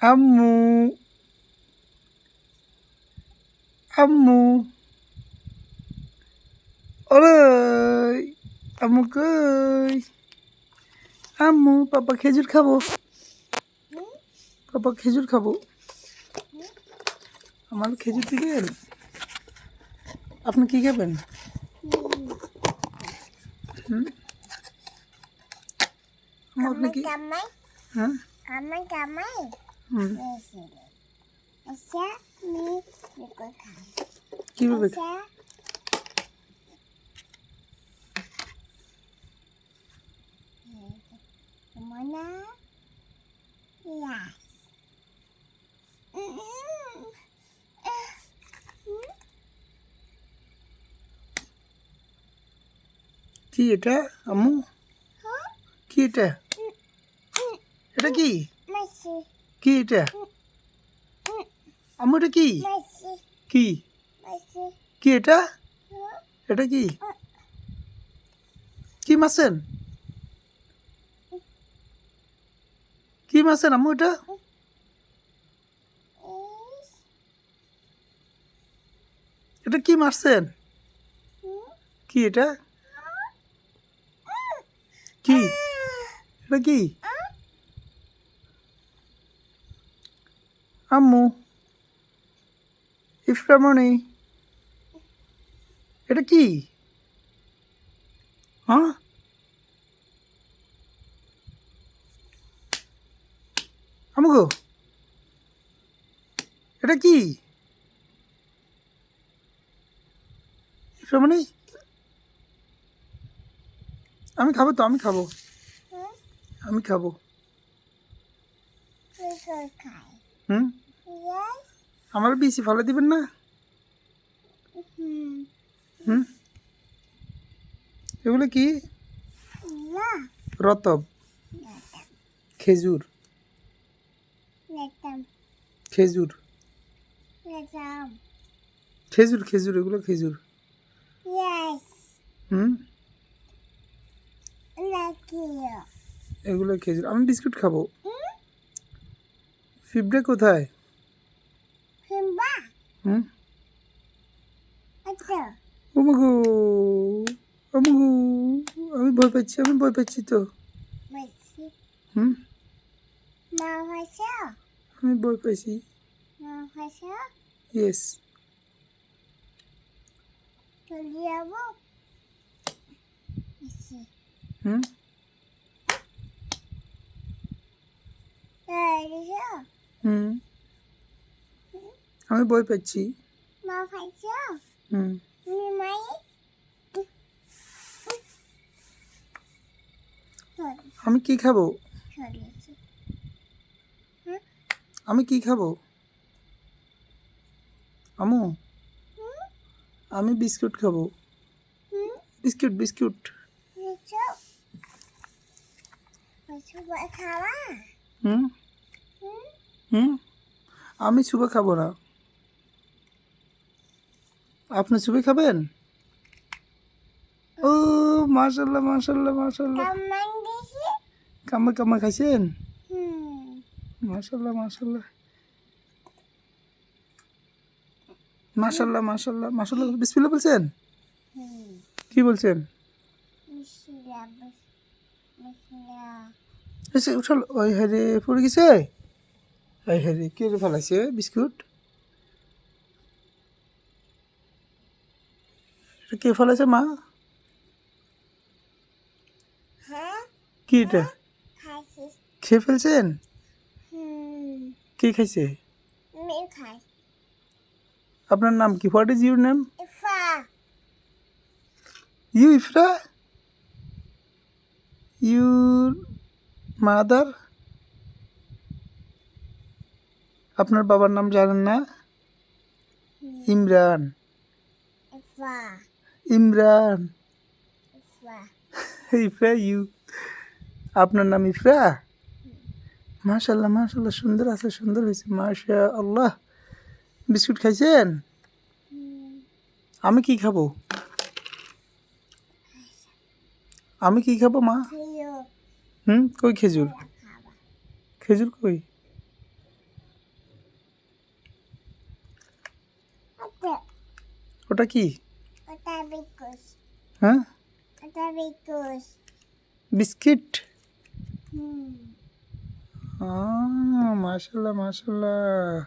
আম্মু আম্মু ওরে আম্মু কই আম্মু পাপা খেজুর খাবো পাপা খেজুর খাবো আমার খেজুর দিবেন আপনি কি খাবেন আপনি কি হ্যাঁ কিভাবে কি এটা আম্মু কি এটা এটা কি কি এটা আম্মু এটা কি কি কি এটা এটা কি কি মাছেন কি মাছেন আম্মু এটা এটা কি মারছেন কি এটা কি এটা কি আম্মু ইফরামণি এটা কি হ্যাঁ আম্মু গো এটা কি ইফরামণি আমি খাবো তো আমি খাবো আমি খাবো হুম আমার বেশি ফলে দিবেন না হুম এগুলো কি রতব খেজুর খেজুর খেজুর খেজুর এগুলো খেজুর হুম এগুলো খেজুর আমি বিস্কুট খাবো ফিবড়ে কোথায় হুম ওমগো ওমগো আমি ভয় পাচ্ছি তো হুম আমি ভয় পাইছি ইয়েস হুম হুম আমি ভয় পাচ্ছি হুম আমি কি খাবো আমি কি খাবো আম্মু আমি বিস্কুট খাবো বিস্কুট বিস্কুট হুম হুম আমি সুবা খাবো না আপনি সুবে খাবেন ও মাশাল্লাহ মাশাল্লাহ মাশাল্লাহ কাম্মা কাম্মা খাইছেন মাশাল্লাহ মাশাল্লাহ মাশাল্লাহ মাশাল্লাহ মাশাল্লাহ বিসমিল্লাহ বলছেন কি বলছেন এসে উঠাল ওই হারে পড়ে গেছে ওই হারে কে ফেলাইছে বিস্কুট এটা কে ফেলাইছে মা কি এটা খেয়ে ফেলছেন কে খাইছে আপনার নাম কি what is your name you Ifra your mother আপনার বাবার নাম জানেন না ইমরান ইমরান ইফরা ইউ, আপনার নাম ইফরা? মাশাল্লাহ মাশাল্লাহ, সুন্দর আছে, সুন্দর হয়েছে, মাশা আল্লাহ। বিস্কুট খাইছেন? আমি কি খাবো? আমি কি খাবো মা? কই খেজুর? খেজুর কই? ওটা কি? হ্যাঁ, বিস্কিট। মাশাল্লাহ মাশাল্লাহ।